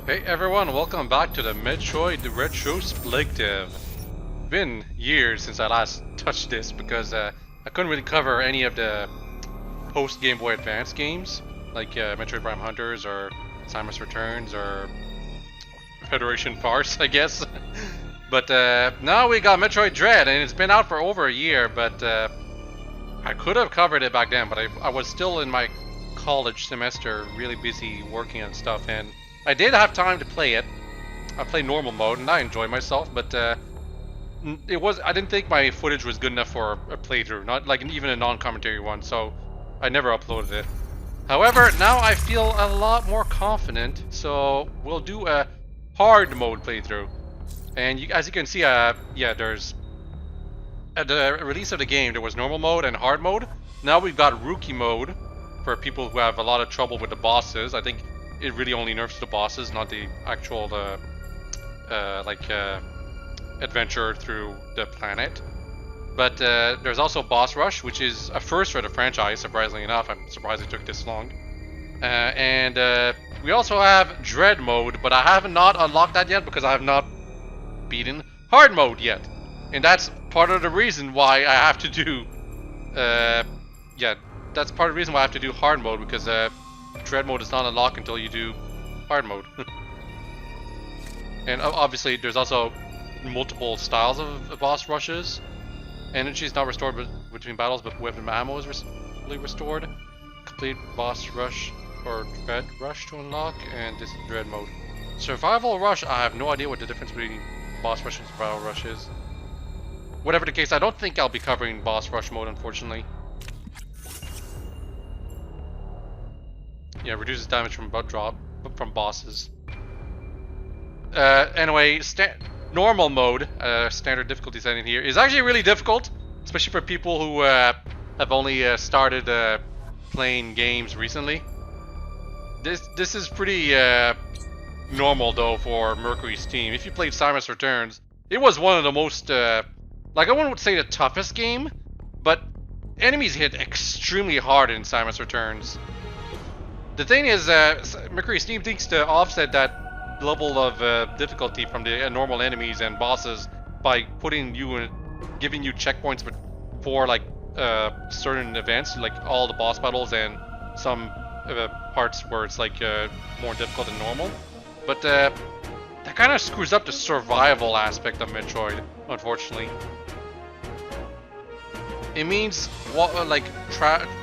Hey everyone, welcome back to the Metroid Retrospective. Been years since I last touched this because I couldn't really cover any of the post Game Boy Advance games like Metroid Prime Hunters or Samus Returns or Federation Farce, I guess. But now we got Metroid Dread, and it's been out for over a year. But I could have covered it back then, but I was still in my college semester, really busy working on stuff, and I did have time to play it. I played normal mode and I enjoyed myself, but I didn't think my footage was good enough for a playthrough, not like even a non-commentary one, so I never uploaded it. However, now I feel a lot more confident, so we'll do a hard mode playthrough. And as you can see, there's at the release of the game there was normal mode and hard mode. Now we've got rookie mode for people who have a lot of trouble with the bosses. I think it really only nerfs the bosses, not the actual adventure through the planet. But there's also boss rush, which is a first for the franchise. Surprisingly enough, I'm surprised it took this long. And we also have dread mode, but I have not unlocked that yet because I have not beaten hard mode yet, and that's part of the reason why I have to do. That's part of the reason why I have to do hard mode, because dread mode is not unlocked until you do hard mode. And obviously there's also multiple styles of boss rushes. Energy is not restored between battles, but weapon ammo is fully restored. Complete boss rush or dread rush to unlock, and this is dread mode. Survival rush, I have no idea what the difference between boss rush and survival rush is. Whatever the case, I don't think I'll be covering boss rush mode, unfortunately. Yeah, reduces damage from bosses. Anyway, normal mode, standard difficulty setting here, is actually really difficult, especially for people who have only started playing games recently. This is pretty normal though for Mercury's team. If you played Samus Returns, it was one of the most like, I wouldn't say the toughest game, but enemies hit extremely hard in Samus Returns. The thing is, Mercury's team thinks to offset that level of difficulty from the normal enemies and bosses by putting you in, giving you checkpoints for like certain events, like all the boss battles and some parts where it's like more difficult than normal. But that kind of screws up the survival aspect of Metroid, unfortunately. It means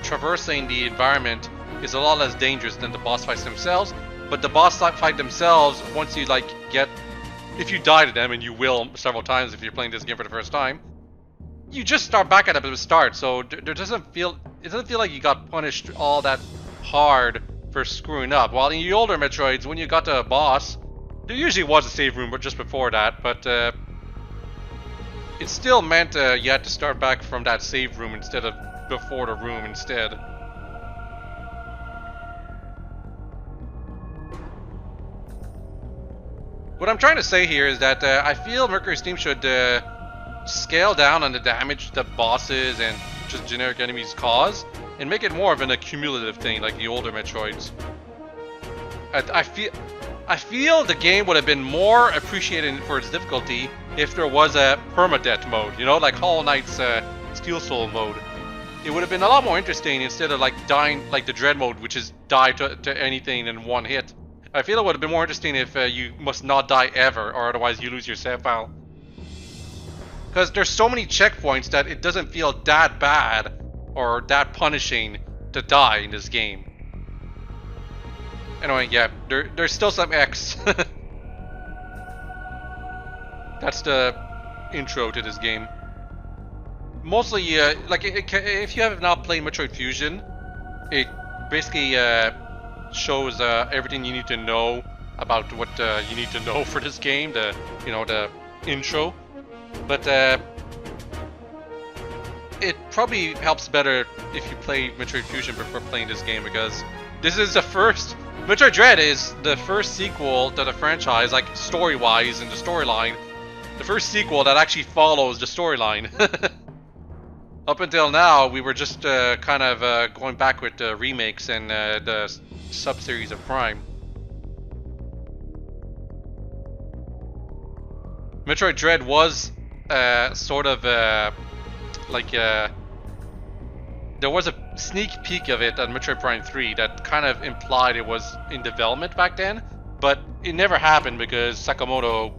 traversing the environment is a lot less dangerous than the boss fights themselves, but the boss fight themselves, once you if you die to them, and you will several times if you're playing this game for the first time, you just start back at the start, so it doesn't feel like you got punished all that hard for screwing up. While in the older Metroids, when you got to a boss, there usually was a save room, but just before that, but it still meant you had to start back from that save room instead of before the room instead. What I'm trying to say here is that I feel Mercury's team should scale down on the damage that bosses and just generic enemies cause, and make it more of an accumulative thing like the older Metroids. I feel the game would have been more appreciated for its difficulty if there was a permadeath mode, you know, like Hollow Knight's Steel Soul mode. It would have been a lot more interesting instead of like dying like the Dread mode, which is die to anything in one hit. I feel it would have been more interesting if you must not die ever, or otherwise you lose your save file. Because there's so many checkpoints that it doesn't feel that bad or that punishing to die in this game. Anyway, yeah, there's still some X. That's the intro to this game. Mostly, if you have not played Metroid Fusion, it basically shows everything you need to know about what you need to know for this game, the intro. But it probably helps better if you play Metroid Fusion before playing this game, because this is the first Metroid Dread is the first sequel to the franchise, like story-wise in the storyline, the first sequel that actually follows the storyline. Up until now, we were just kind of going back with the remakes and the sub-series of Prime. Metroid Dread was sort of like there was a sneak peek of it on Metroid Prime 3 that kind of implied it was in development back then, but it never happened because Sakamoto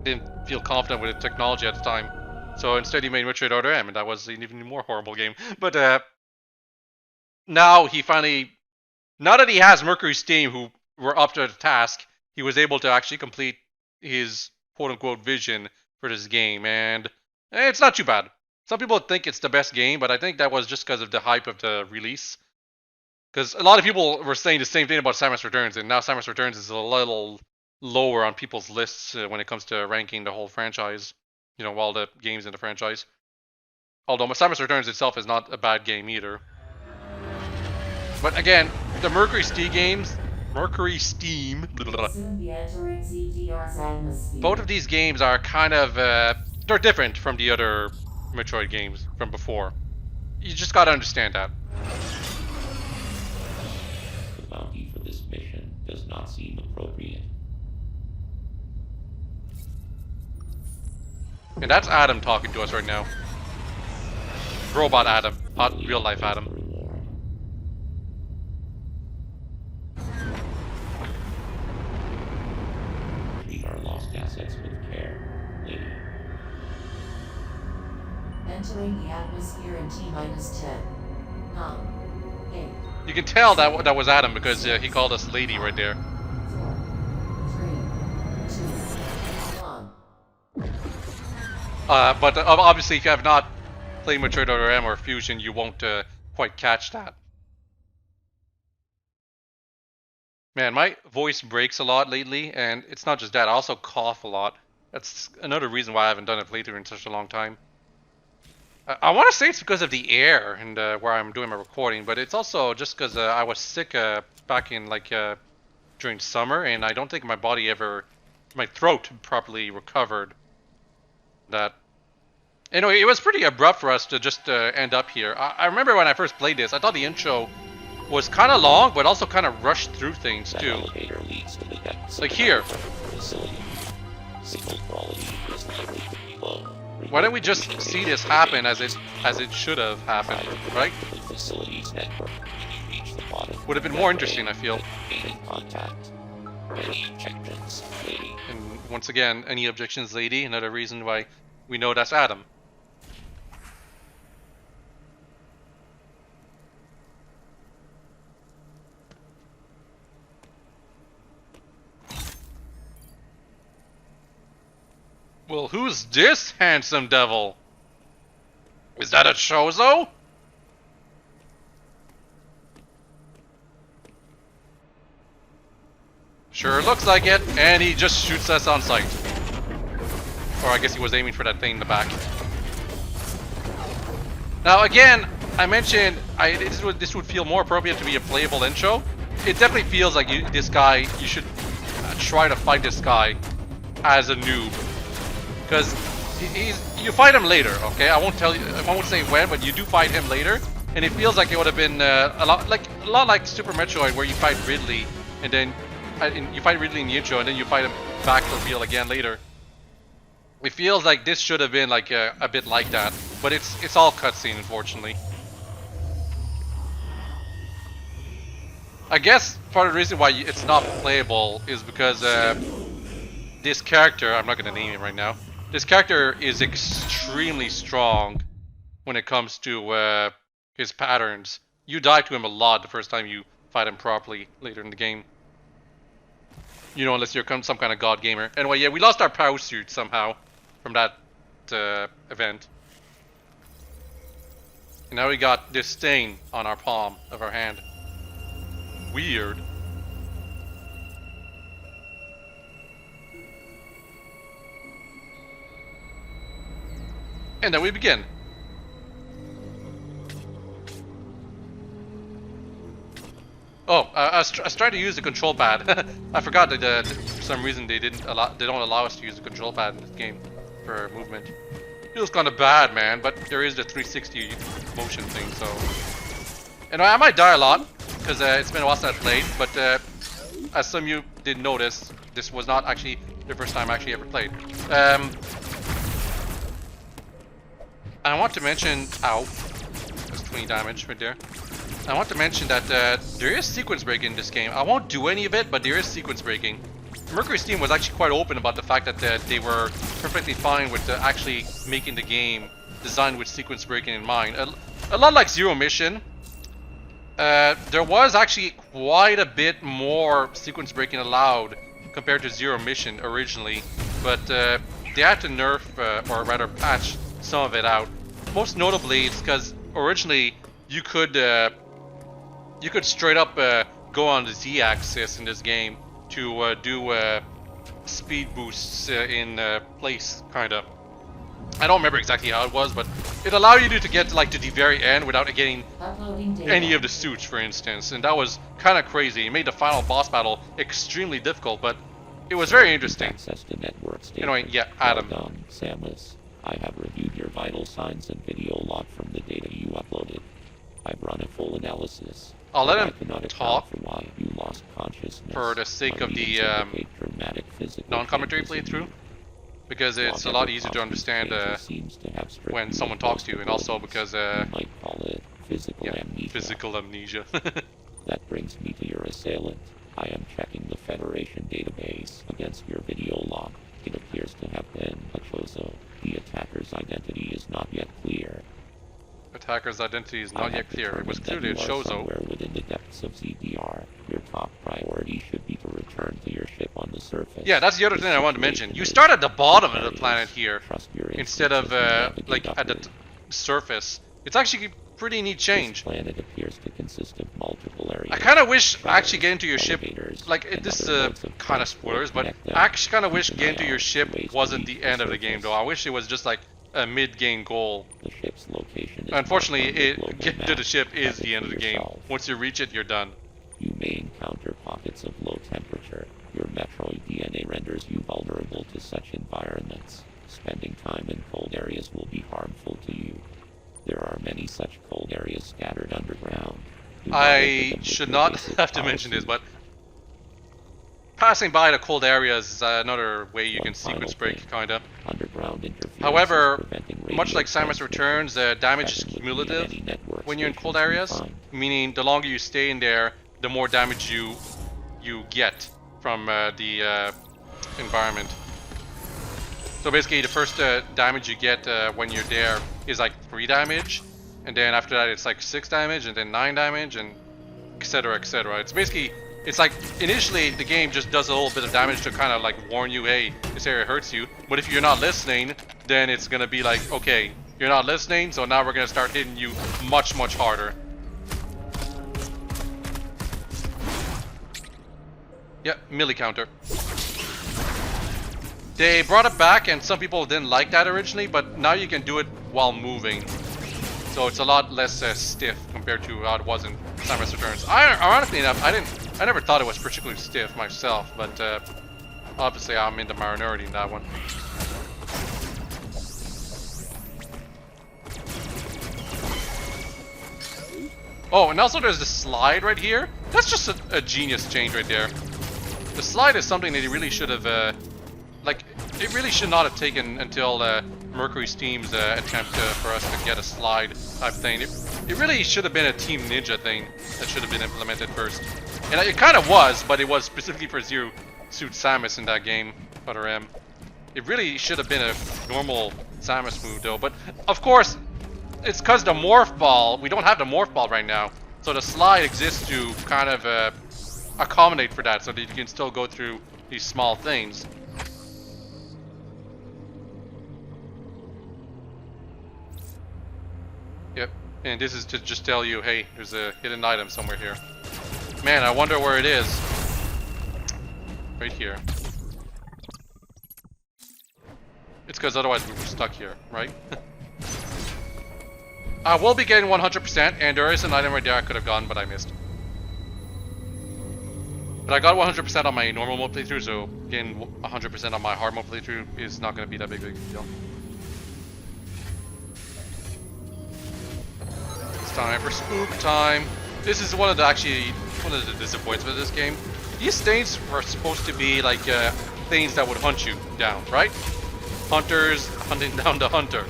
didn't feel confident with the technology at the time. So instead he made Metroid Other M, and that was an even more horrible game. But now he finally, now that he has Mercury's team who were up to the task, he was able to actually complete his quote-unquote vision for this game, and it's not too bad. Some people think it's the best game, but I think that was just because of the hype of the release. Because a lot of people were saying the same thing about Samus Returns, and now Samus Returns is a little lower on people's lists when it comes to ranking the whole franchise. You know, all the games in the franchise. Although Samus Returns itself is not a bad game either. But again, the Mercury Steam games, both of these games are kind of, they're different from the other Metroid games from before. You just gotta understand that. The bounty for this mission does not seem appropriate. And that's Adam talking to us right now. Robot Adam, not real life Adam. Treat our lost assets with care, lady. Entering the atmosphere in T-minus 10, 9, 8. You can tell that was Adam because he called us lady right there. 4, 3, 2, 1. But obviously, if you have not played Metroid Other M or Fusion, you won't quite catch that. Man, my voice breaks a lot lately, and it's not just that. I also cough a lot. That's another reason why I haven't done a playthrough in such a long time. I want to say it's because of the air and where I'm doing my recording, but it's also just because I was sick back in during summer, and I don't think my throat properly recovered that. Anyway, it was pretty abrupt for us to just end up here. I remember when I first played this, I thought the intro was kind of long, but also kind of rushed through things too. Elevator leads to the depths like here. Facility. Signal quality is likely to be low. Why don't we just see this happen as it should have happened, right? Facilities network when you reach the bottom. Would have been more interesting, I feel. Gaining contact. Any objections, lady? And once again, any objections, lady? Another reason why we know that's Adam. Well, who's this handsome devil? Is that a Chozo? Sure looks like it, and he just shoots us on sight. Or I guess he was aiming for that thing in the back. Now again, I mentioned this would feel more appropriate to be a playable intro. It definitely feels like you should try to fight this guy as a noob. Because you fight him later, okay? I won't say when, but you do fight him later, and it feels like it would have been a lot like Super Metroid, where you fight Ridley, and then you fight Ridley in the intro, and then you fight him back for real again later. It feels like this should have been like a bit like that, but it's all cutscene, unfortunately. I guess part of the reason why it's not playable is because this character, I'm not going to name him right now. This character is extremely strong when it comes to his patterns. You die to him a lot the first time you fight him properly later in the game. You know, unless you're some kind of god gamer. Anyway, yeah, we lost our power suit somehow from that event. And now we got this stain on our palm of our hand. Weird. And then we begin. Oh, I was trying to use the control pad. I forgot that for some reason they don't allow us to use the control pad in this game for movement. Feels kind of bad, man. But there is the 360 motion thing, so. And I might die a lot because it's been a while since I played. But as some of you did notice, this was not actually the first time I actually ever played. And I want to mention, ow, that's 20 damage right there. I want to mention that there is sequence breaking in this game. I won't do any of it, but there is sequence breaking. Mercury's team was actually quite open about the fact that they were perfectly fine with actually making the game designed with sequence breaking in mind. A lot like Zero Mission. There was actually quite a bit more sequence breaking allowed compared to Zero Mission originally, but they had to nerf, or rather patch some of it out. Most notably, it's because originally you could straight up go on the Z-axis in this game to do speed boosts in place, kinda. I don't remember exactly how it was, but it allowed you to get like to the very end without getting any of the suits, for instance, and that was kind of crazy. It made the final boss battle extremely difficult, but it was very interesting. Access to networks data. Anyway, yeah, Adam. Well done, Samus. I have reviewed your vital signs and video log from the data you uploaded. I've run a full analysis. I'll let I him cannot account talk for why you lost consciousness. for the sake of the dramatic physical non-commentary changes in playthrough, you. because it's a lot easier to understand when someone talks to you, and also because you might call it physical yeah, amnesia. physical amnesia. That brings me to your assailant. I am checking the Federation database against your video log. It appears to have been a Chozo. The attacker's identity is not yet clear. Attacker's identity is not I yet have clear. It was determined clearly a that you are Chozo. somewhere within the depths of ZDR. Your top priority should be to return to your ship on the surface. Yeah, that's the other thing I wanted to mention. You start at the bottom of the planet here, Trust your instead of instincts and like navigate at the upward. surface. It's actually a pretty neat This change. planet appears to consist of multiple areas. I kind of wish actually getting to your ship, Elevators, like and this other modes of kind of transport spoilers, but connect them. I actually kind of wish Keep an getting to eye your out ship for ways to wasn't reach the end of the game surface. though. I wish it was just like a mid-game goal. The ship's location is Unfortunately, marked on the global getting to map. the ship is Keep the end of the game. yourself. Once you reach it, you're done. You may encounter pockets of low temperature. Your Metroid DNA renders you vulnerable to such environments. Spending time in cold areas will be harmful to you. There are many such cold areas scattered underground. Do not enter I them with should your not basic have to mention this, policy. but passing by the cold areas is another way you One can sequence final break, thing. kinda. Underground interference is However, preventing much radio like Samus transmission. Returns, damage is Check with me at cumulative any network when you're in station cold you areas, find. meaning the longer you stay in there, the more damage you get from the environment. So basically, the first damage you get when you're there is like 3 damage, and then after that it's like 6 damage, and then 9 damage, and etc. etc. It's basically, it's like initially the game just does a little bit of damage to kind of like warn you, hey, this area hurts you. But if you're not listening, then it's gonna be like, okay, you're not listening, so now we're gonna start hitting you much harder. Yep, melee counter. They brought it back, and some people didn't like that originally, but now you can do it while moving. So it's a lot less stiff compared to how it was in Samus Returns. Ironically enough, I never thought it was particularly stiff myself, but obviously I'm in the minority in that one. Oh, and also there's the slide right here. That's just a genius change right there. The slide is something that he really should have, like, it really should not have taken until Mercury's team's attempt for us to get a slide type thing. It really should have been a Team Ninja thing that should have been implemented first. And it kind of was, but it was specifically for Zero Suit Samus in that game. Other M. It really should have been a normal Samus move though. But of course, it's because the Morph Ball, we don't have the Morph Ball right now. So the slide exists to kind of accommodate for that, so that you can still go through these small things. Yep, and this is to just tell you, hey, there's a hidden item somewhere here. Man, I wonder where it is. Right here. It's because otherwise we were stuck here, right? I will be getting 100%, and there is an item right there I could have gotten, but I missed. But I got 100% on my normal mode playthrough, so getting 100% on my hard mode playthrough is not going to be that big a deal. It's time for spook time. This is one of the disappointments of this game. These stains were supposed to be like things that would hunt you down, right? Hunters hunting down the hunter.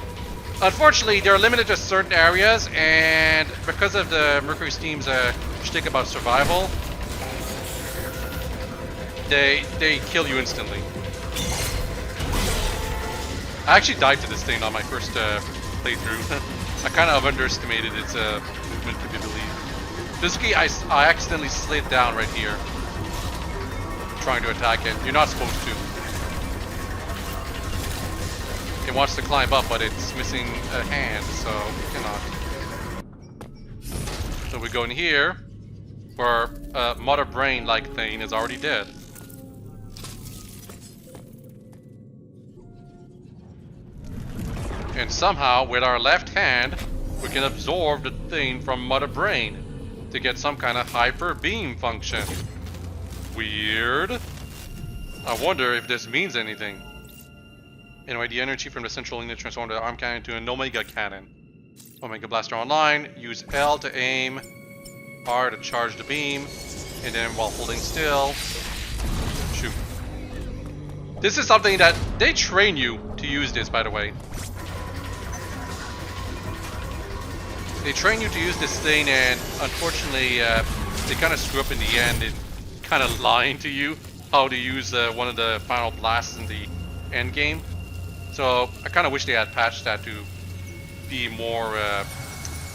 Unfortunately, they're limited to certain areas, and because of the Mercury Steam's shtick about survival, they kill you instantly. I actually died to this thing on my first playthrough. I kind of underestimated its movement capability. Basically, I accidentally slid down right here, trying to attack it. You're not supposed to. It wants to climb up, but it's missing a hand, so it cannot. So we go in here, where a mother brain-like thing is already dead. And somehow, with our left hand, we can absorb the thing from Mother Brain to get some kind of hyper beam function. Weird. I wonder if this means anything. Anyway, the energy from the central unit transformed the arm cannon into an Omega cannon. Omega Blaster online. Use L to aim, R to charge the beam, and then while holding still, shoot. This is something that they train you to use this, by the way. They train you to use this thing, and unfortunately, they kind of screw up in the end in kind of lying to you how to use one of the final blasts in the end game. So I kind of wish they had patched that to be more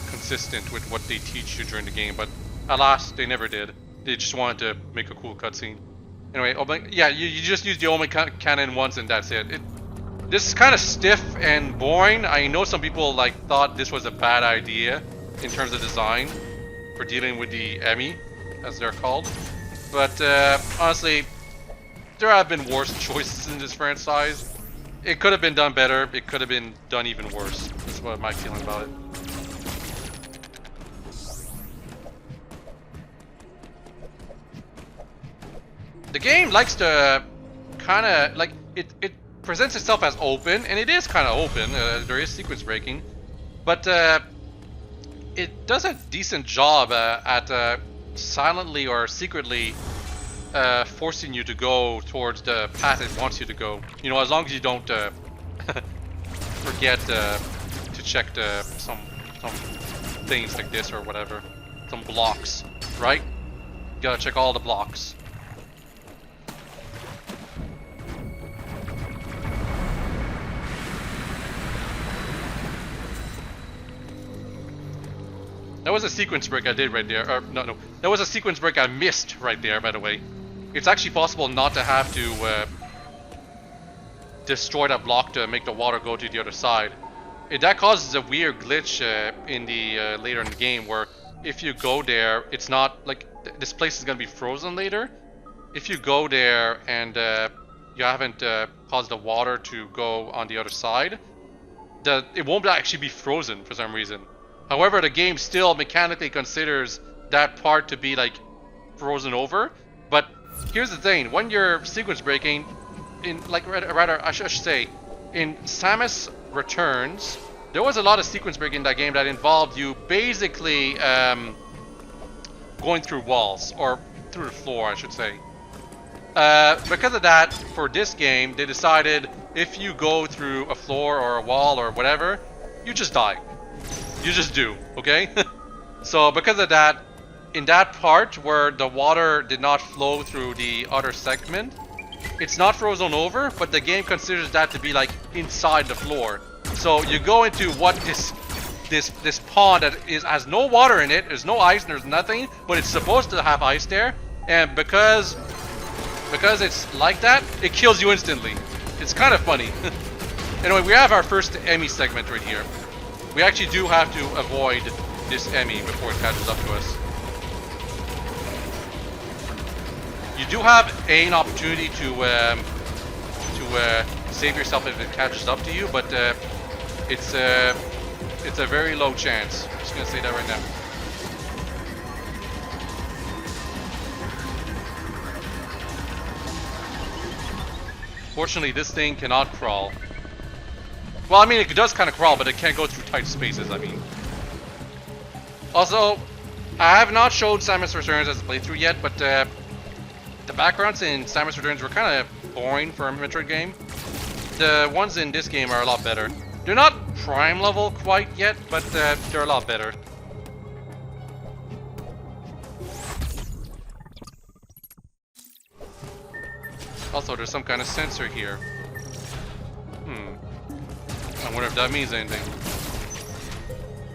consistent with what they teach you during the game, but alas, they never did. They just wanted to make a cool cutscene. Anyway, yeah, you just use the Omega cannon once and that's it. This is kind of stiff and boring. I know some people thought this was a bad idea in terms of design for dealing with the Emmy, as they're called. But honestly, there have been worse choices in this franchise. It could have been done better. It could have been done even worse. That's what my feeling about it. The game likes to kind of it presents itself as open, and it is kind of open. There is sequence breaking, but it does a decent job at silently or secretly forcing you to go towards the path it wants you to go. You know, as long as you don't forget to check some things like this or whatever, some blocks, right? You gotta check all the blocks. That was a sequence break I did right there. Or, no. That was a sequence break I missed right there, by the way. It's actually possible not to have to destroy that block to make the water go to the other side. That causes a weird glitch in the later in the game where if you go there, it's not like this place is going to be frozen later. If you go there and you haven't caused the water to go on the other side, it won't actually be frozen for some reason. However, the game still mechanically considers that part to be frozen over. But here's the thing: when you're sequence breaking, I should say, in Samus Returns, there was a lot of sequence breaking in that game that involved you basically going through walls or through the floor, I should say. Because of that, for this game, they decided if you go through a floor or a wall or whatever, you just die. You just do, okay? So because of that, in that part where the water did not flow through the other segment, it's not frozen over, but the game considers that to be inside the floor. So you go into what this pond that has no water in it, there's no ice, and there's nothing, but it's supposed to have ice there, and because it's like that, it kills you instantly. It's kind of funny. Anyway, we have our first Emmy segment right here. We actually do have to avoid this Emmy before it catches up to us. You do have an opportunity to save yourself if it catches up to you, but it's a very low chance. I'm just gonna say that right now. Fortunately, this thing cannot crawl. Well, I mean, it does kind of crawl, but it can't go through tight spaces, I mean. Also, I have not showed Samus Returns as a playthrough yet, but the backgrounds in Samus Returns were kind of boring for a Metroid game. The ones in this game are a lot better. They're not prime level quite yet, but they're a lot better. Also, there's some kind of sensor here. I wonder if that means anything.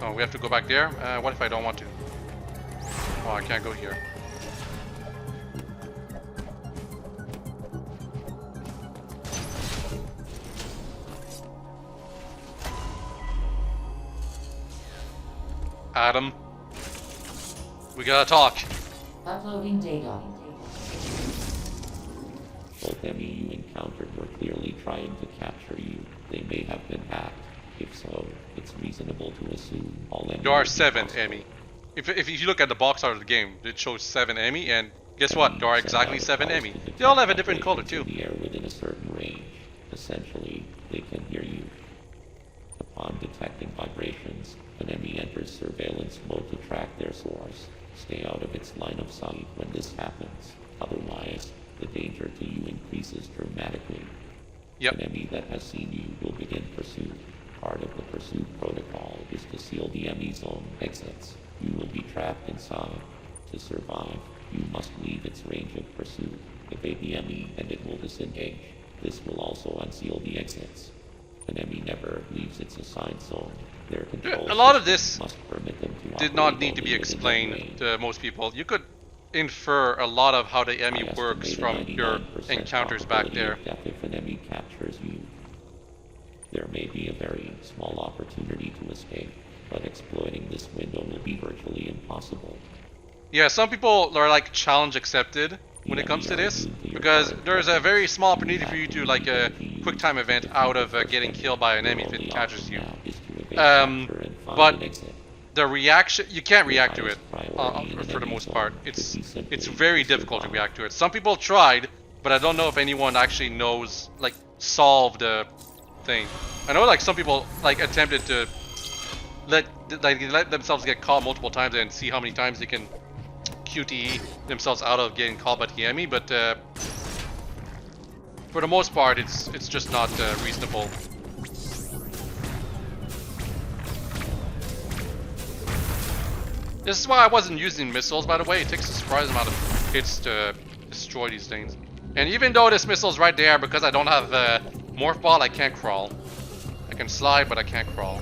Oh, we have to go back there? What if I don't want to? Oh, I can't go here. Adam, we gotta talk. Uploading data. Both enemy you encountered were clearly trying to capture you. They may have been hacked. If so, it's reasonable to assume all enemies. There are 7 enemy. If you look at the box art of the game, it shows 7 enemy, and guess what? There are exactly 7 enemy. They all have a different color too. The air within a certain range. Essentially, they can hear you. Upon detecting vibrations, an enemy enters surveillance mode to track their source. Stay out of its line of sight when this happens. Otherwise, the danger to you increases dramatically. Yep. An enemy that has seen you will begin pursuit. Part of the pursuit protocol is to seal the enemy's own exits. You will be trapped inside. To survive, you must leave its range of pursuit. Evade the enemy and it will disengage. This will also unseal the exits. An enemy never leaves its assigned zone. Their control A lot of this must permit them to did not operate need to be only within their explained range. to most people. You could infer a lot of how the enemy I works estimate from a your 99% encounters back probability there. of death if an enemy captures you. There may be a very small opportunity to escape, but exploiting this window will be virtually impossible. Yeah, some people are like challenge accepted when it comes to this, because there's a very small opportunity for you to like a quick time event out of getting killed by an enemy if it catches you. But the reaction, you can't react to it for the most part. It's very difficult to react to it. Some people tried, but I don't know if anyone actually knows, like, solve the thing. I know like some people like attempted to let themselves get caught multiple times and see how many times they can QTE themselves out of getting caught by the enemy, but for the most part it's just not reasonable. This is why I wasn't using missiles, by the way. It takes a surprising amount of hits to destroy these things. And even though this missile's right there, because I don't have a morph ball, I can't crawl. I can slide, but I can't crawl.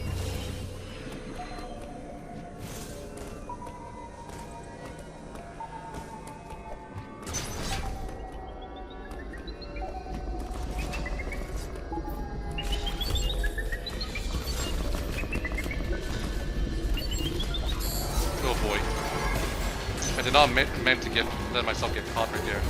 Oh boy. I did not meant to let myself get caught right there.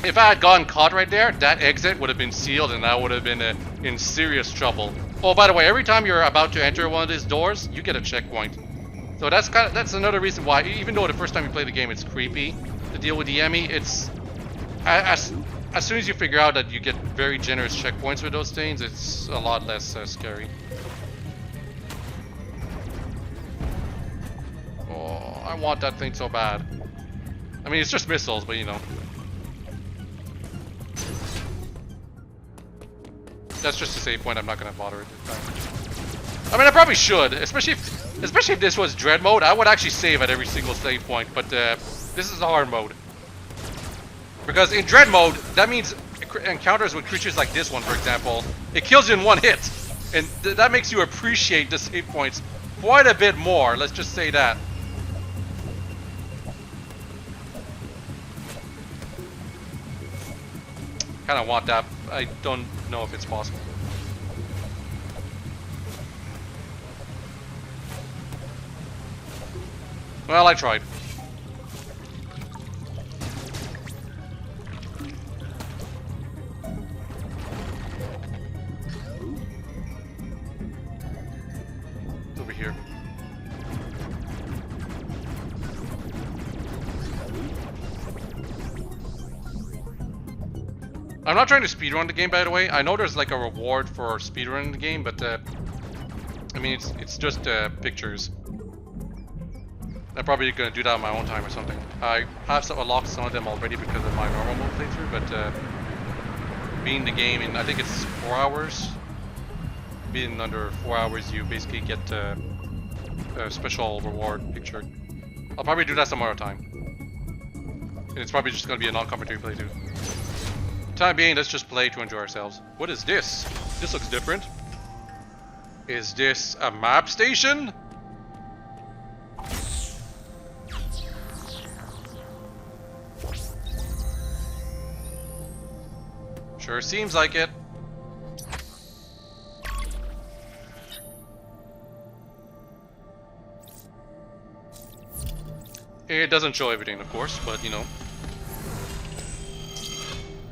If I had gotten caught right there, that exit would have been sealed and I would have been in serious trouble. Oh, by the way, every time you're about to enter one of these doors, you get a checkpoint. So that's another reason why, even though the first time you play the game it's creepy to deal with the enemy, it's as soon as you figure out that you get very generous checkpoints with those things, it's a lot less scary. Oh, I want that thing so bad. I mean, it's just missiles, but you know. That's just a save point. I'm not gonna bother it. I mean, I probably should, especially if this was dread mode. I would actually save at every single save point, but this is the hard mode. Because in dread mode, that means encounters with creatures like this one, for example, it kills you in one hit, and that makes you appreciate the save points quite a bit more. Let's just say that. Kind of want that. I don't know if it's possible. Well, I tried. Over here. I'm not trying to speedrun the game, by the way. I know there's like a reward for speedrunning the game, but I mean, it's just pictures. I'm probably gonna do that on my own time or something. I have unlocked some of them already because of my normal mode playthrough, but being the game in, I think it's 4 hours. Being under 4 hours, you basically get a special reward picture. I'll probably do that some other time. And it's probably just gonna be a non-competitive playthrough. Time being, let's just play to enjoy ourselves. What is this? This looks different. Is this a map station? Sure seems like it. It doesn't show everything, of course, but you know.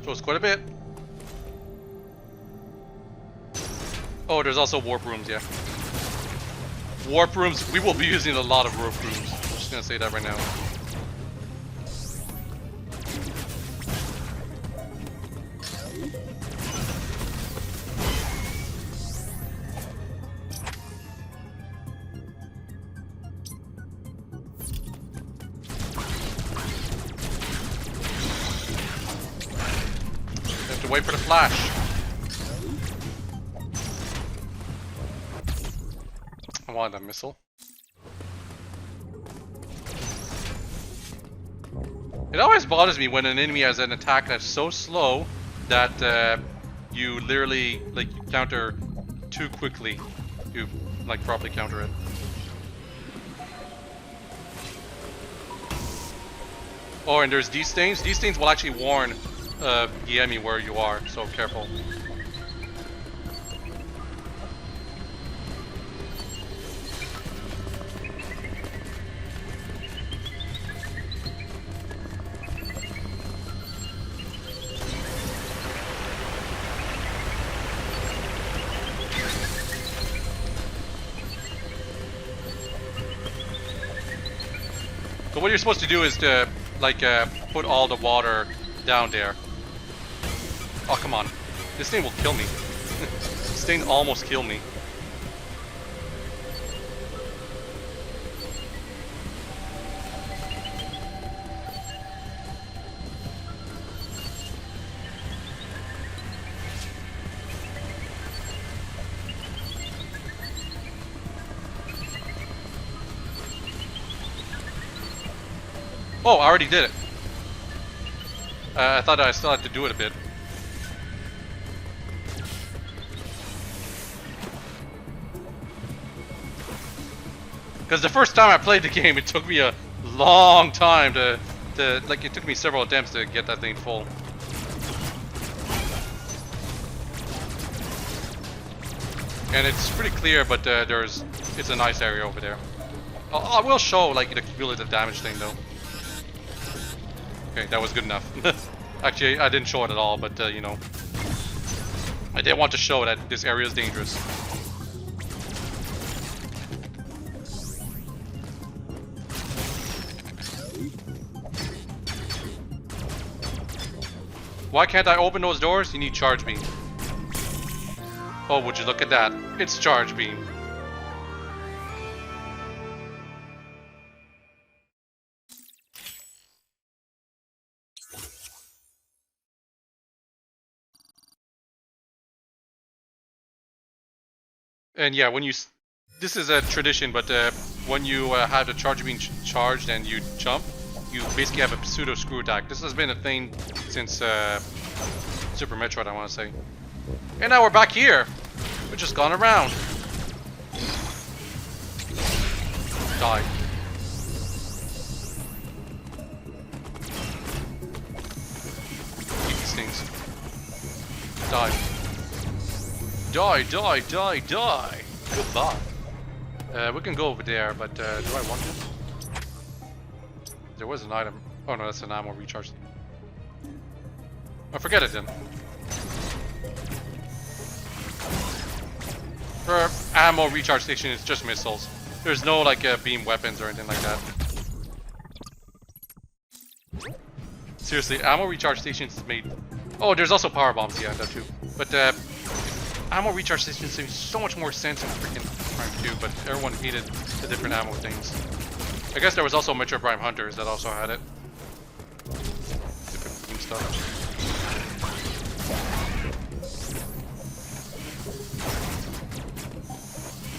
Shows quite a bit. Oh, there's also warp rooms, yeah. Warp rooms, we will be using a lot of warp rooms. I'm just gonna say that right now. Have to wait for the flash. I wanted a missile. It always bothers me when an enemy has an attack that's so slow that you literally like counter too quickly to like properly counter it. Oh, and there's these stains. These stains will actually warn the enemy where you are, so careful. So what you're supposed to do is to like put all the water down there. Oh, come on. This thing will kill me. This thing almost killed me. Oh, I already did it. I thought I still had to do it a bit. Because the first time I played the game, it took me a long time to like, it took me several attempts to get that thing full. And it's pretty clear, but it's a nice area over there. I will show like the cumulative damage thing though. Okay, that was good enough. Actually, I didn't show it at all, but you know, I did want to show that this area is dangerous. Why can't I open those doors? You need charge beam. Oh, would you look at that? It's charge beam. And yeah, when you, this is a tradition, but when you have the charge beam charged and you jump, you basically have a pseudo screw attack. This has been a thing since Super Metroid, I want to say. And now we're back here. We're just gone around. Die. Eat these things. Die. Die, die, die, die! Goodbye. We can go over there, but do I want to? There was an item. Oh no, that's an ammo recharge. Oh, forget it then. For ammo recharge station, it's just missiles. There's no like beam weapons or anything like that. Seriously, ammo recharge stations made Oh, there's also power bombs, yeah, that too. But ammo recharge system seems so much more sense in freaking Prime 2, but everyone hated the different ammo things. I guess there was also Metroid Prime Hunters that also had it. Different stuff.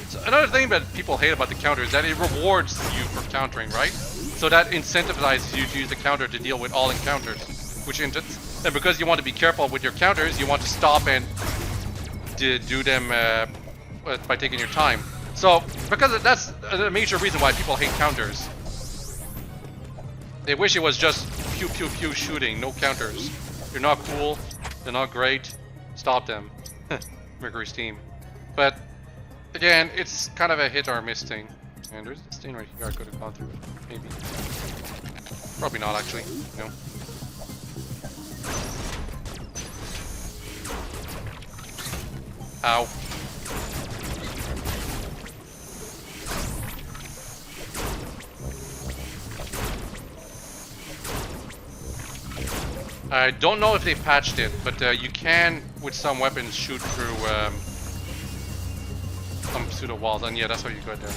So another thing that people hate about the counter is that it rewards you for countering, right? So that incentivizes you to use the counter to deal with all encounters, which and because you want to be careful with your counters, you want to stop and do them by taking your time. So because that's a major reason why people hate counters. They wish it was just pew pew pew shooting, no counters. They're not cool, they're not great. Stop them. Mercury's team. But again, it's kind of a hit or miss thing. And there's this thing right here I could have gone through it. Maybe. Probably not actually. No. Ow. I don't know if they patched it, but you can, with some weapons, shoot through some pseudo walls, and yeah, that's how you go there.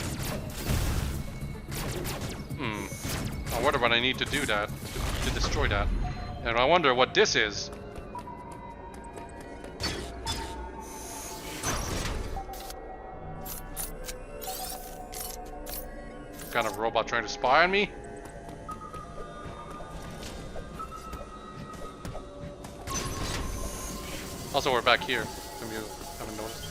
I wonder what I need to do that, to destroy that. And I wonder what this is. Kind of robot trying to spy on me? Also, we're back here. If you haven't noticed.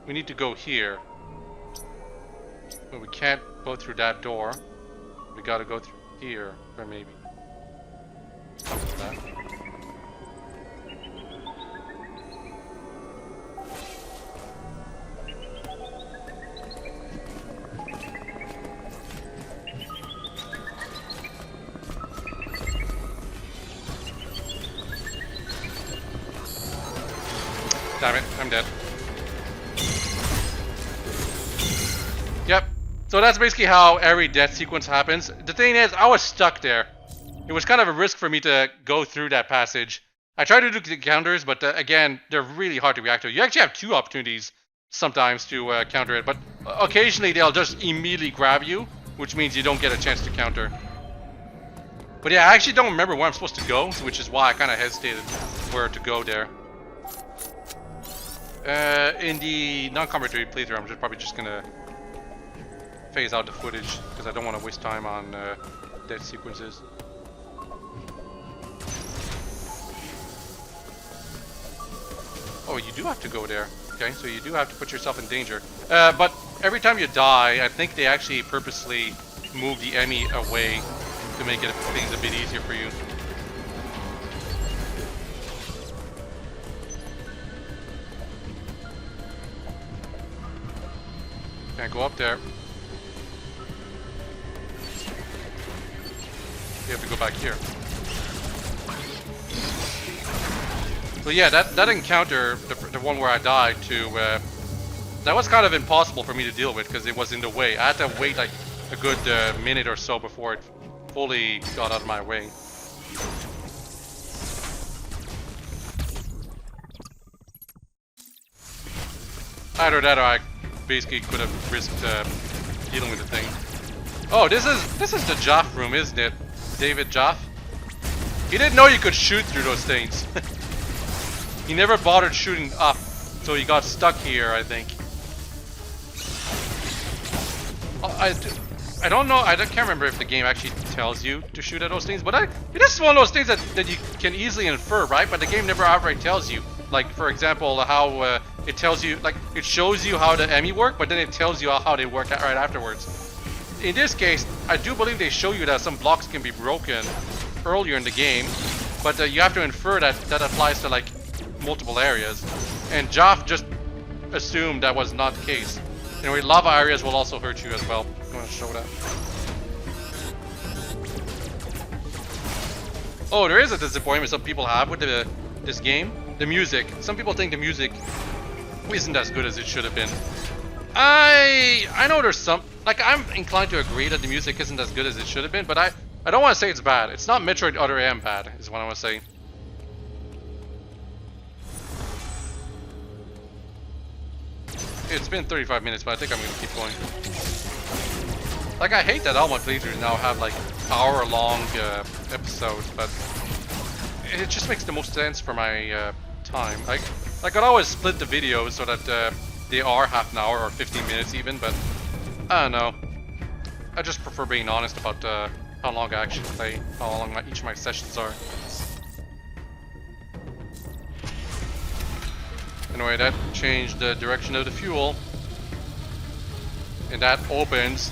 We need to go here. But we can't go through that door. We gotta go through here, or maybe. Something like that. Damn it, I'm dead. Yep. So that's basically how every death sequence happens. The thing is, I was stuck there. It was kind of a risk for me to go through that passage. I tried to do the counters, but again, they're really hard to react to. You actually have two opportunities sometimes to counter it, but occasionally they'll just immediately grab you, which means you don't get a chance to counter. But yeah, I actually don't remember where I'm supposed to go, which is why I kind of hesitated where to go there. In the non-commentary playthrough, I'm probably just gonna phase out the footage because I don't want to waste time on death sequences. Oh, you do have to go there. Okay, so you do have to put yourself in danger. But every time you die, I think they actually purposely move the enemy away to make things a bit easier for you. Can't go up there. You have to go back here. So yeah, that encounter, the one where I died to, that was kind of impossible for me to deal with because it was in the way. I had to wait like a good minute or so before it fully got out of my way. Either that or I basically could have risked dealing with the thing. Oh, this is the Joff room, isn't it? David Joff? He didn't know you could shoot through those things. He never bothered shooting up, so he got stuck here, I think. I don't know, I can't remember if the game actually tells you to shoot at those things, but it is one of those things that you can easily infer, right? But the game never outright tells you. Like, for example, how it tells you, like, it shows you how the enemy work, but then it tells you how they work right afterwards. In this case, I do believe they show you that some blocks can be broken earlier in the game, but you have to infer that that applies to, like, multiple areas. And Joff just assumed that was not the case. Anyway, lava areas will also hurt you as well. I'm going to show that. Oh, there is a disappointment some people have with this game. The music. Some people think the music isn't as good as it should have been. I know there's some, like, I'm inclined to agree that the music isn't as good as it should have been, but I don't want to say it's bad. It's not Metroid Other M bad, is what I want to say. It's been 35 minutes, but I think I'm gonna keep going. Like, I hate that all my playthroughs now have like hour-long episodes, but it just makes the most sense for my time. Like I'd always split the videos so that they are half an hour or 15 minutes even, but I don't know. I just prefer being honest about how long I actually play, how long each of my sessions are. Anyway, that changed the direction of the fuel. And that opens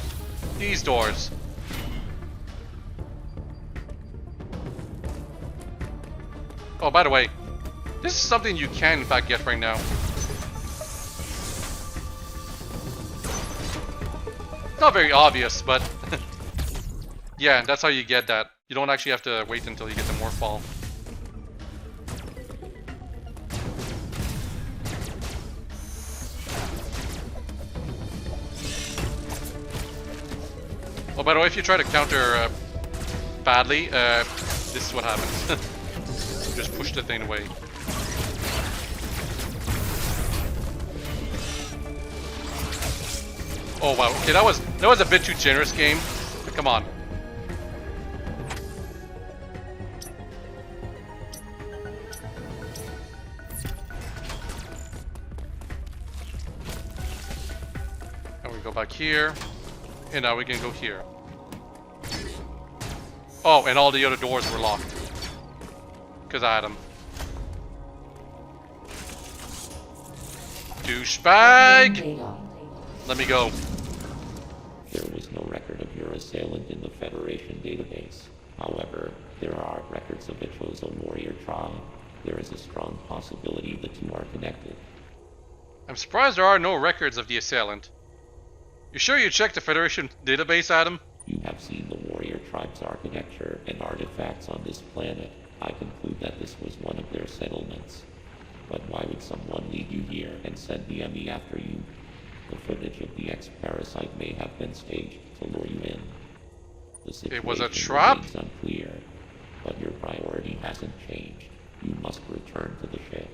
these doors. Oh, by the way, this is something you can in fact get right now. Not very obvious, but yeah, that's how you get that. You don't actually have to wait until you get the Morphball. Oh, by the way, if you try to counter badly, this is what happens. You just push the thing away. Oh wow, okay, that was a bit too generous, game. Come on. And we go back here. And now we can go here. Oh, and all the other doors were locked. Because I had them. Douchebag! Let me go. There was no record of your assailant in the Federation database. However, there are records of the chosen warrior tribe. There is a strong possibility the two are connected. I'm surprised there are no records of the assailant. You sure you checked the Federation database, Adam? You have seen the warrior tribe's architecture and artifacts on this planet. I conclude that this was one of their settlements. But why would someone lead you here and send the enemy after you? The footage of the X-Parasite may have been staged to lure you in. The situation It was a trap? remains unclear, but your priority hasn't changed. You must return to the ship.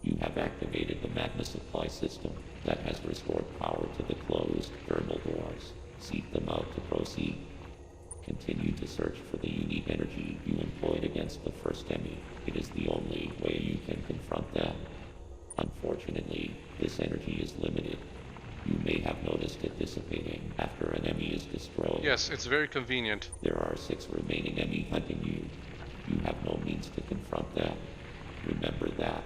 You have activated the magma supply system that has restored power to the closed thermal doors. Seek them out to proceed. Continue to search for the unique energy you employed against the first enemy. It is the only way you can confront them. Unfortunately, this energy is limited. You may have noticed it dissipating after an enemy is destroyed. Yes, it's very convenient. There are 6 remaining enemy hunting you. You have no means to confront them. Remember that.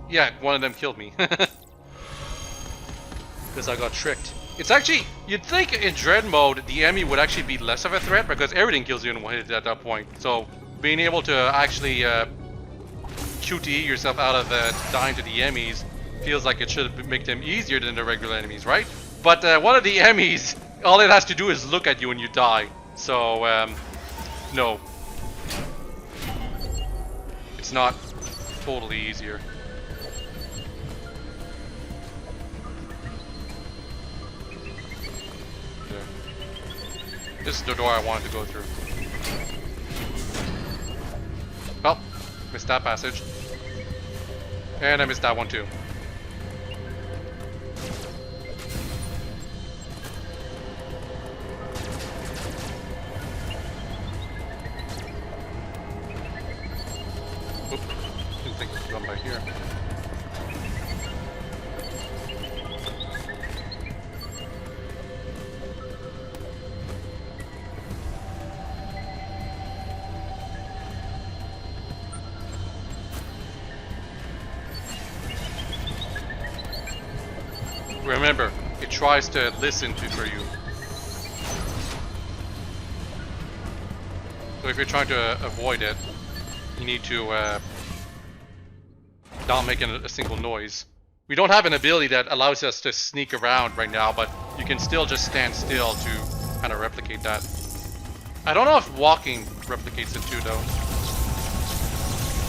Yeah, one of them killed me. Because I got tricked. It's actually, you'd think in Dread mode, the enemy would actually be less of a threat because everything kills you in one hit at that point. So, being able to actually QTE yourself out of dying to the enemies feels like it should make them easier than the regular enemies, right? But one of the enemies, all it has to do is look at you and you die. So, no. It's not totally easier. This is the door I wanted to go through. Well, missed that passage. And I missed that one too. Oop, didn't think it was done by here. Remember, it tries to listen for you. So if you're trying to avoid it, you need to not make a single noise. We don't have an ability that allows us to sneak around right now, but you can still just stand still to kind of replicate that. I don't know if walking replicates it too, though.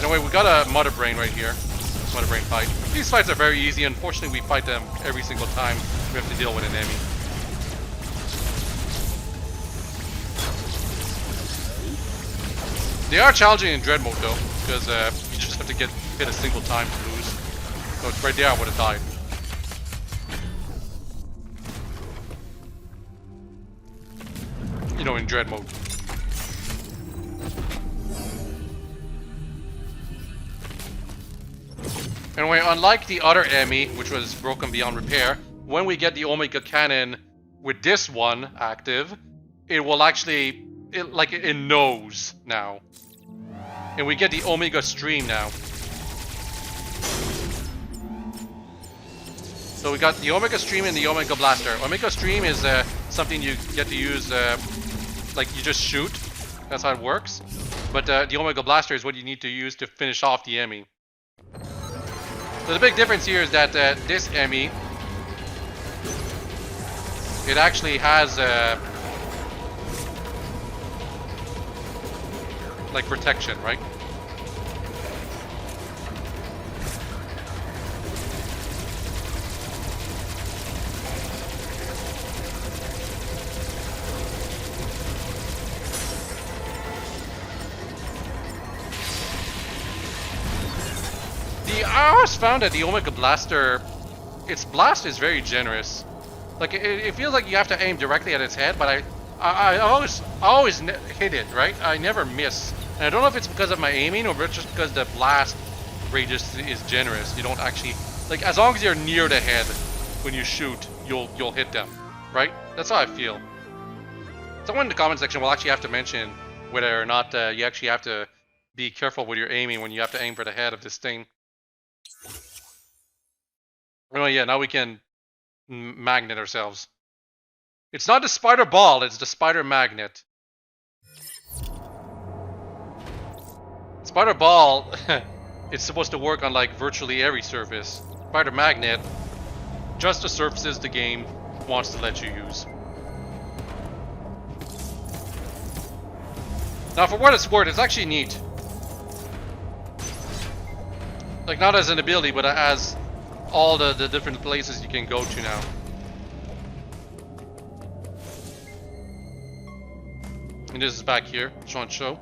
Anyway, we got a Mother Brain right here. Mother Brain fight. These fights are very easy. Unfortunately, we fight them every single time we have to deal with an enemy. They are challenging in Dread mode though, because you just have to get hit a single time to lose. So right there I would have died. You know, in Dread mode. Anyway, unlike the other enemy, which was broken beyond repair, when we get the Omega Cannon with this one active, it will actually, it knows now. And we get the Omega Stream now. So we got the Omega Stream and the Omega Blaster. Omega Stream is something you get to use, like you just shoot. That's how it works. But the Omega Blaster is what you need to use to finish off the enemy. So the big difference here is that this enemy, it actually has like protection, right? I always found that the Omega Blaster, its blast is very generous. Like it feels like you have to aim directly at its head, but I always hit it, right? I never miss. And I don't know if it's because of my aiming or just because the blast radius is generous. You don't actually, like, as long as you're near the head when you shoot, you'll hit them, right? That's how I feel. Someone in the comment section will actually have to mention whether or not you actually have to be careful with your aiming when you have to aim for the head of this thing. Oh yeah, now we can magnet ourselves. It's not the spider ball, it's the spider magnet. Spider ball, it's supposed to work on like virtually every surface. Spider magnet, just the surfaces the game wants to let you use. Now for what it's worth, it's actually neat. Like not as an ability, but as all the different places you can go to now. And this is back here, just want to show.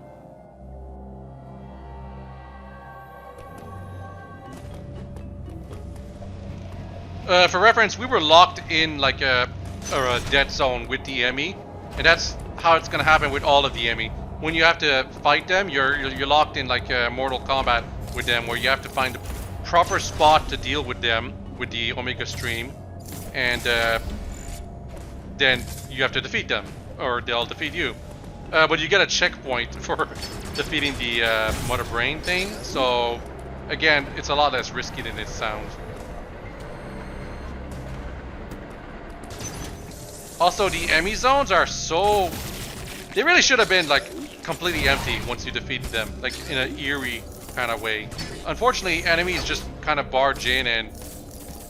For reference, we were locked in like a dead zone with the enemy, and that's how it's gonna happen with all of the enemy. When you have to fight them, you're locked in like Mortal Kombat with them, where you have to find the proper spot to deal with them with the Omega Stream, and then you have to defeat them, or they'll defeat you. But you get a checkpoint for defeating the Mother Brain thing, so again, it's a lot less risky than it sounds. Also, the enemy zones are so... They really should have been like completely empty once you defeated them, like in an eerie kind of way. Unfortunately, enemies just kind of barge in and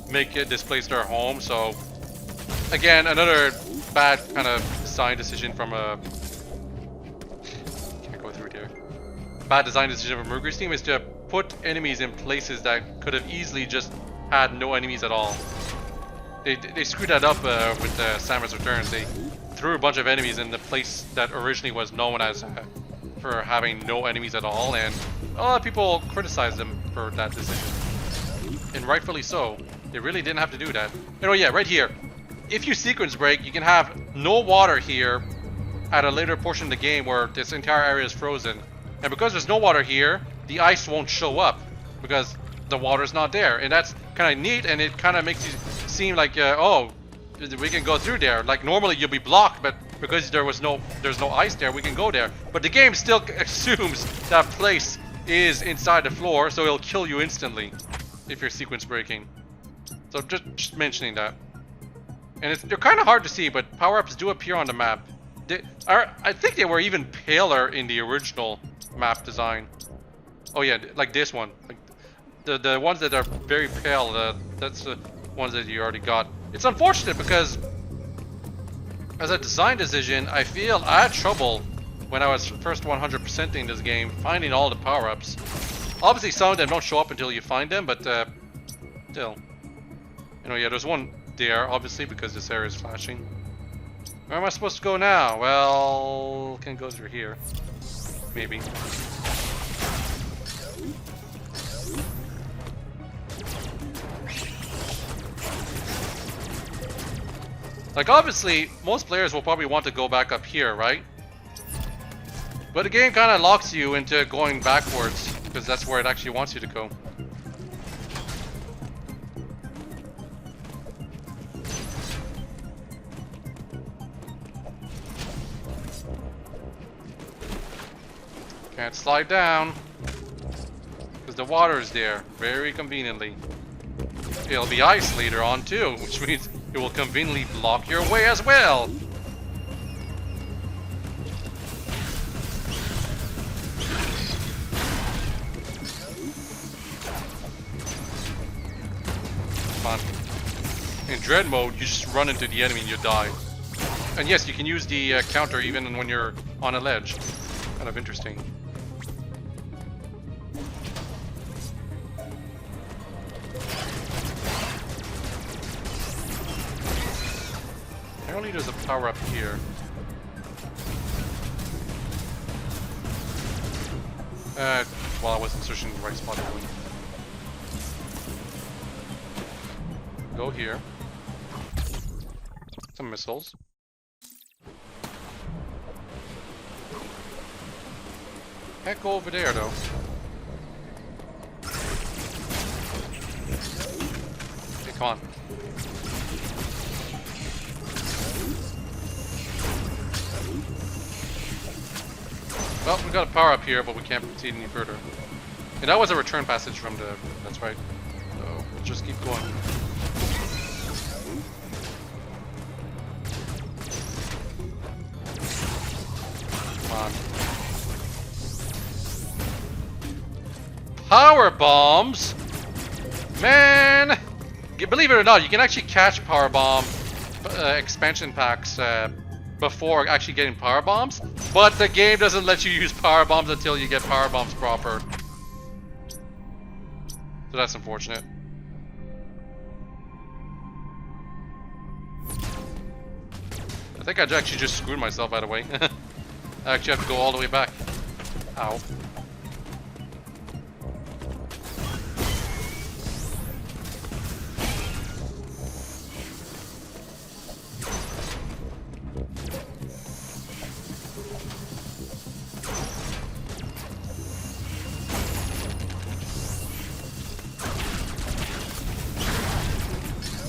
make it this place their home, so again, another bad kind of design decision from a... Can't go through it here. Bad design decision from Mercury's team is to put enemies in places that could have easily just had no enemies at all. They screwed that up with Samus Returns. They threw a bunch of enemies in the place that originally was known as for having no enemies at all, and a lot of people criticized them for that decision. And rightfully so. They really didn't have to do that. And oh yeah, right here. If you sequence break, you can have no water here at a later portion of the game where this entire area is frozen. And because there's no water here, the ice won't show up because the water's not there. And that's kind of neat, and it kind of makes you seem like, oh, we can go through there. Like normally you'll be blocked, but because there's no ice there, we can go there. But the game still assumes that place is inside the floor, so it'll kill you instantly if you're sequence breaking. So just mentioning that. And they're kind of hard to see, but power-ups do appear on the map. I think they were even paler in the original map design. Oh yeah, like this one. Like the ones that are very pale, that's the ones that you already got. It's unfortunate because as a design decision, I feel I had trouble when I was first 100%ing this game finding all the power-ups. Obviously, some of them don't show up until you find them, but still. You know, yeah, there's one there, obviously, because this area is flashing. Where am I supposed to go now? Well, can go through here. Maybe. Like, obviously, most players will probably want to go back up here, right? But the game kind of locks you into going backwards, because that's where it actually wants you to go. Can't slide down, because the water is there, very conveniently. It'll be ice later on too, which means it will conveniently block your way as well. Come on. In Dread mode, you just run into the enemy and you die. And yes, you can use the counter even when you're on a ledge. Kind of interesting. Apparently there's a power up here. Well, I wasn't searching the right spot. Go here. Some missiles. Can't go over there though. Okay, come on. Well, we got a power up here, but we can't proceed any further. And that was a return passage from the... That's right. So, we'll just keep going. Come on. Power bombs? Man! Believe it or not, you can actually catch power bomb expansion packs before actually getting power bombs, but the game doesn't let you use power bombs until you get power bombs proper. So that's unfortunate. I think I actually just screwed myself, by the way. I actually have to go all the way back. Ow.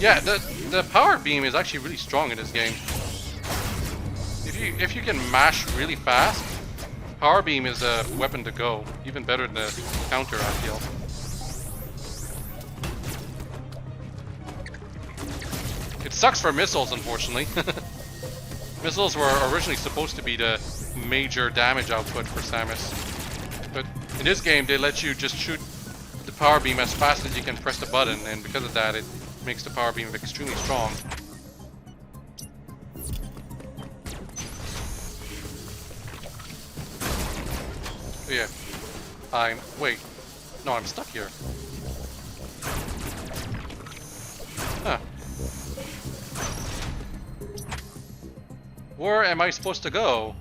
Yeah, the power beam is actually really strong in this game. If you can mash really fast, power beam is a weapon to go. Even better than the counter, I feel. It sucks for missiles, unfortunately. Missiles were originally supposed to be the major damage output for Samus, but in this game they let you just shoot the power beam as fast as you can press the button, and because of that, it makes the power beam extremely strong. Yeah. Wait. No, I'm stuck here. Huh. Where am I supposed to go?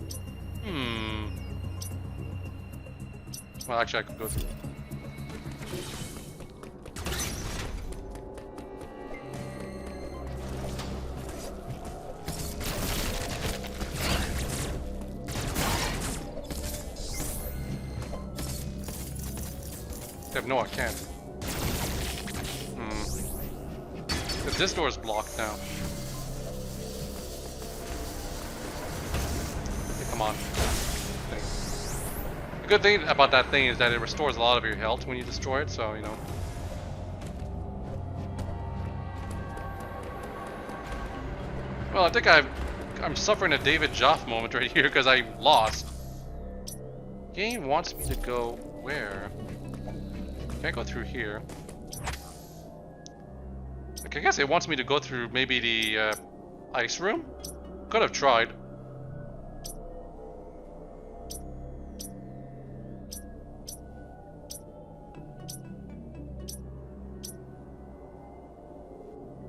Well, actually, I could go through. No, I can't. Because this door is blocked now. Okay, come on. Okay. The good thing about that thing is that it restores a lot of your health when you destroy it, so, you know. Well, I think I'm suffering a David Joff moment right here because I lost. Game wants me to go where? Can't go through here. Like, I guess it wants me to go through maybe the ice room? Could have tried.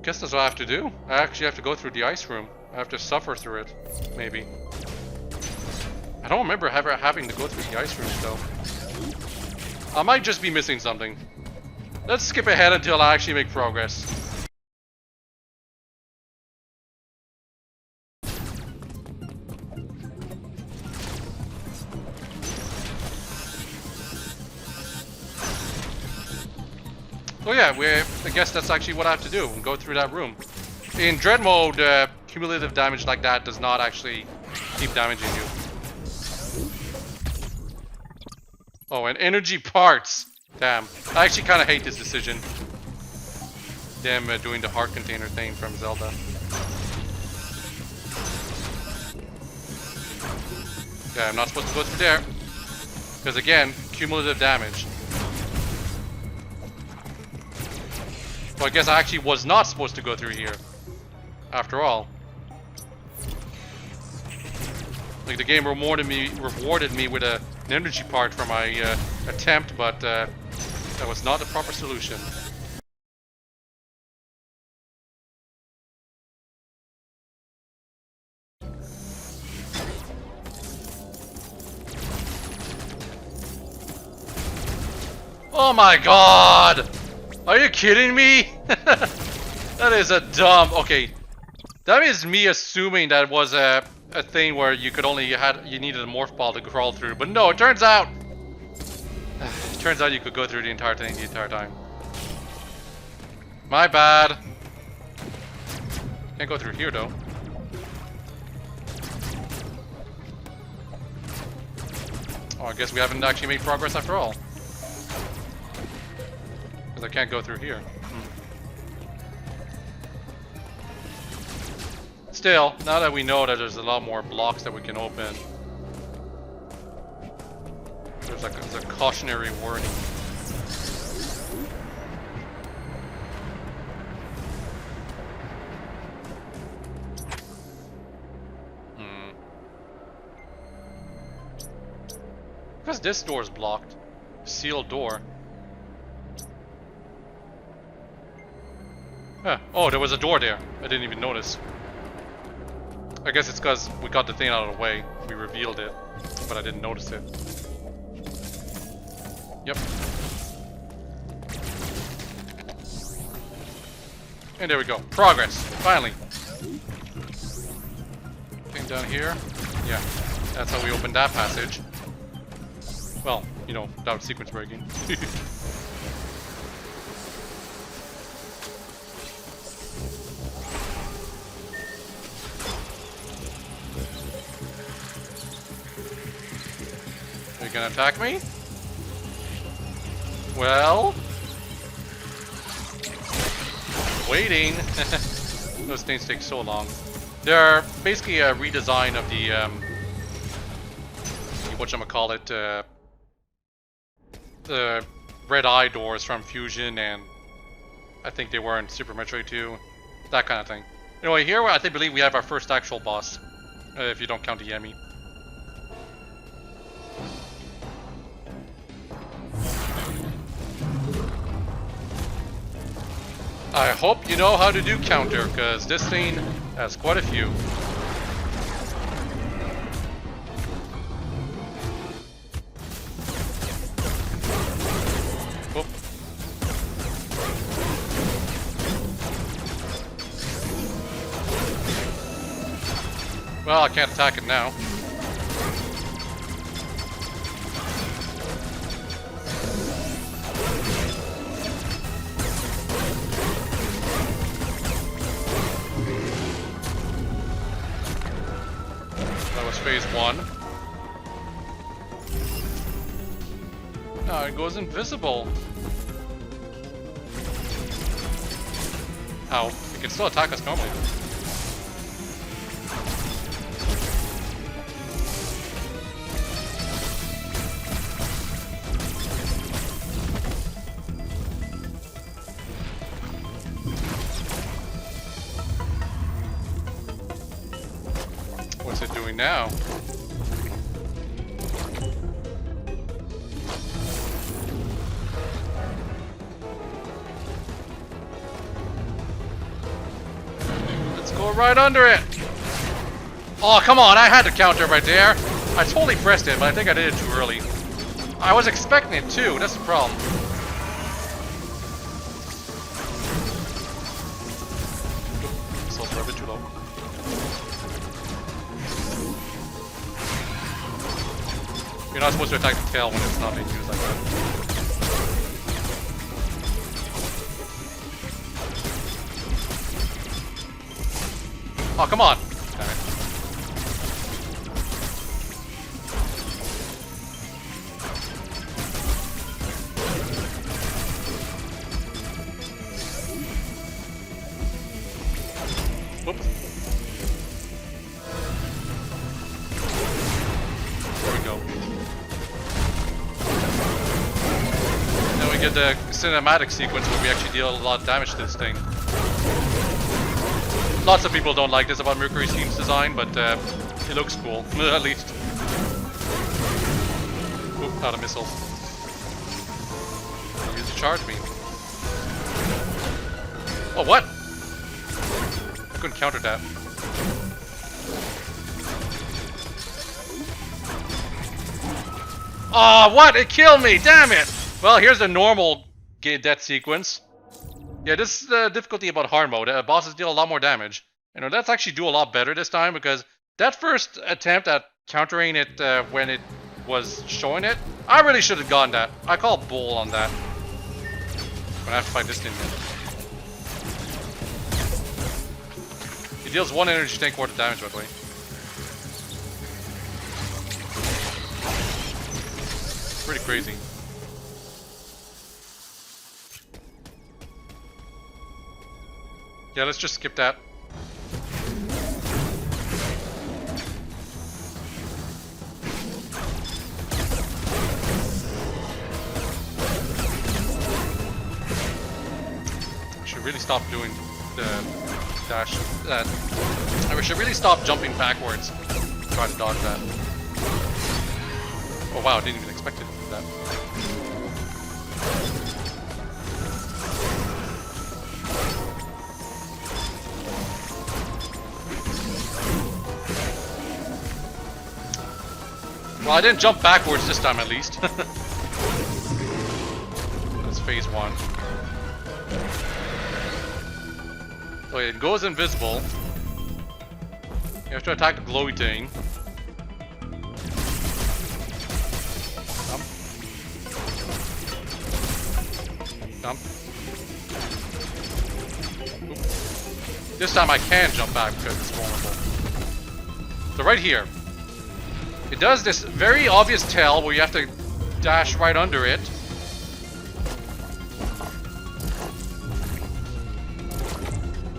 Guess that's what I have to do. I actually have to go through the ice room. I have to suffer through it, maybe. I don't remember ever having to go through the ice rooms though. I might just be missing something. Let's skip ahead until I actually make progress. Oh yeah, I guess that's actually what I have to do, go through that room. In Dread mode, cumulative damage like that does not actually keep damaging you. Oh, and energy parts! Damn, I actually kind of hate this decision. Them doing the heart container thing from Zelda. Yeah, I'm not supposed to go through there. Because again, cumulative damage. So I guess I actually was not supposed to go through here. After all. Like the game rewarded me with an energy part for my attempt, but that was not the proper solution. Oh my god! Are you kidding me? That is a dumb... Okay. That is me assuming that was a thing where you could only you needed a morph ball to crawl through. But no, it turns out... It turns out you could go through the entire thing the entire time. My bad. Can't go through here though. Oh, I guess we haven't actually made progress after all. Because I can't go through here. Still, now that we know that there's a lot more blocks that we can open, there's a cautionary warning. Because this door is blocked. Sealed door. Huh. Oh, there was a door there. I didn't even notice. I guess it's because we got the thing out of the way. We revealed it, but I didn't notice it. Yep. And there we go. Progress. Finally. Thing down here. Yeah. That's how we opened that passage. Well, you know, without sequence breaking. Are you gonna attack me? Well... Waiting! Those things take so long. They're basically a redesign of the, whatchamacallit, the red eye doors from Fusion, and I think they were in Super Metroid 2. That kind of thing. Anyway, here I believe we have our first actual boss, if you don't count the Yemi. I hope you know how to do counter, because this thing has quite a few. Whoop. Well, I can't attack it now. Phase 1. Now it goes invisible. Ow. It can still attack us normally. What's it doing now? right under it! Oh, come on, I had to counter right there. I totally pressed it, but I think I did it too early. I was expecting it too, that's the problem. Missiles are a bit too low. You're not supposed to attack the tail when it's not being used like that. Oh, come on! Damn it. Whoops. There we go. Then we get the cinematic sequence where we actually deal a lot of damage to this thing. Lots of people don't like this about Mercury's team's design, but it looks cool, at least. Oop, not a missile. Use the charge beam. Oh, what? I couldn't counter that. Oh, what? It killed me! Damn it! Well, here's the normal death sequence. Yeah, this is the difficulty about hard mode. Bosses deal a lot more damage. You know, let's actually do a lot better this time, because that first attempt at countering it when it was showing it, I really should have gotten that. I call bull on that. I'm gonna have to fight this thing again. It deals 1 energy tank worth of damage, by the way. Pretty crazy. Yeah, let's just skip that. I should really stop doing the dash. I should really stop jumping backwards. Try to dodge that. Oh wow, I didn't even expect it to do that. Well, I didn't jump backwards this time, at least. That's phase 1. So it goes invisible. You have to attack the glowy thing. Jump. Oop. This time I can jump back because it's vulnerable. So right here. It does this very obvious tail where you have to dash right under it.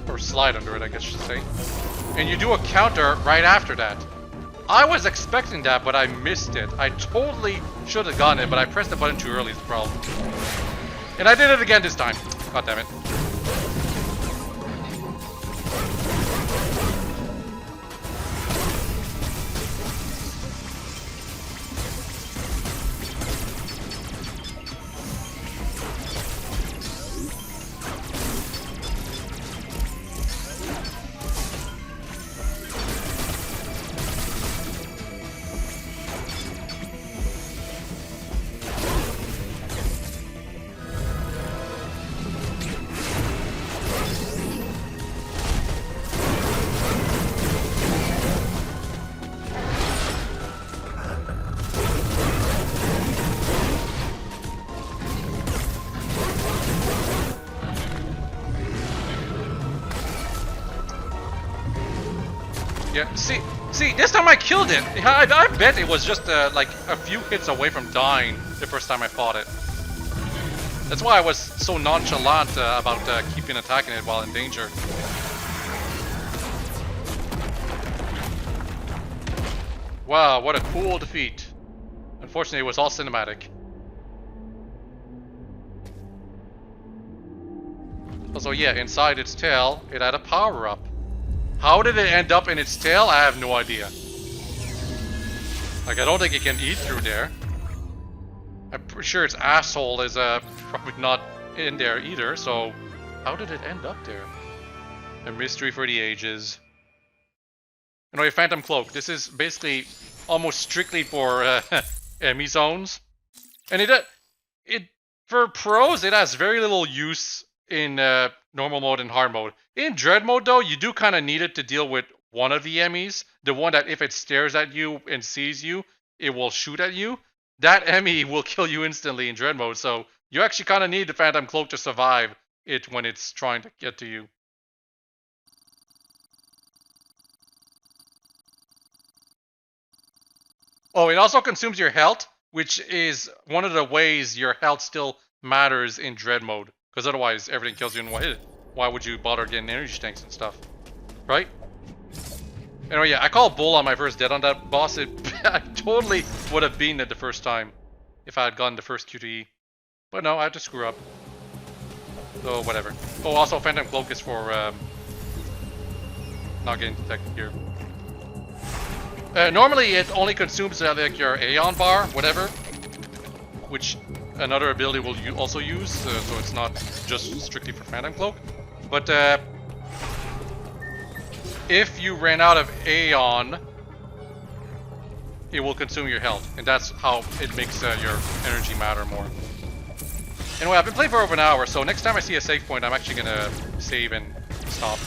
Or slide under it, I guess you should say. And you do a counter right after that. I was expecting that, but I missed it. I totally should have gotten it, but I pressed the button too early is the problem. And I did it again this time. God damn it. Yeah, see, this time I killed it. I bet it was just like a few hits away from dying the first time I fought it. That's why I was so nonchalant about keeping attacking it while in danger. Wow, what a cool defeat. Unfortunately, it was all cinematic. Also, yeah, inside its tail, it had a power-up. How did it end up in its tail? I have no idea. Like, I don't think it can eat through there. I'm pretty sure its asshole is probably not in there either, so how did it end up there? A mystery for the ages. Anyway, Phantom Cloak. This is basically almost strictly for enemy zones, and it for pros it has very little use in normal mode and hard mode. In Dread mode though, you do kind of need it to deal with one of the enemies, the one that if it stares at you and sees you, it will shoot at you. That enemy will kill you instantly in Dread mode, so you actually kind of need the Phantom Cloak to survive it when it's trying to get to you. Oh, it also consumes your health, which is one of the ways your health still matters in Dread mode. Because otherwise, everything kills you in one hit. Why would you bother getting energy tanks and stuff? Right? Anyway, yeah, I called bull on my first death on that boss. I totally would have beaten it the first time if I had gotten the first QTE. But no, I had to screw up. So, whatever. Oh, also, Phantom Cloak is for not getting detected here. Normally, it only consumes like your Aeon bar, whatever, which another ability will also use, so it's not just strictly for Phantom Cloak. But if you ran out of Aeon, it will consume your health, and that's how it makes your energy matter more. Anyway, I've been playing for over an hour, so next time I see a save point, I'm actually gonna save and stop.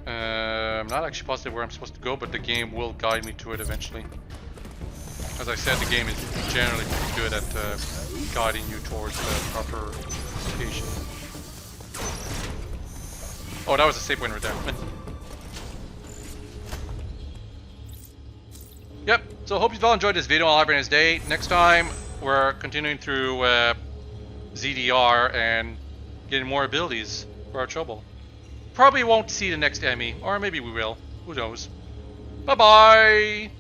I'm not actually positive where I'm supposed to go, but the game will guide me to it eventually. As I said, the game is generally pretty good at guiding you towards the proper location. Oh, that was a save point right there. Yep, so hope you've all enjoyed this video. I'll have a nice day. Next time, we're continuing through ZDR and getting more abilities for our trouble. Probably won't see the next Emmy, or maybe we will. Who knows? Bye-bye!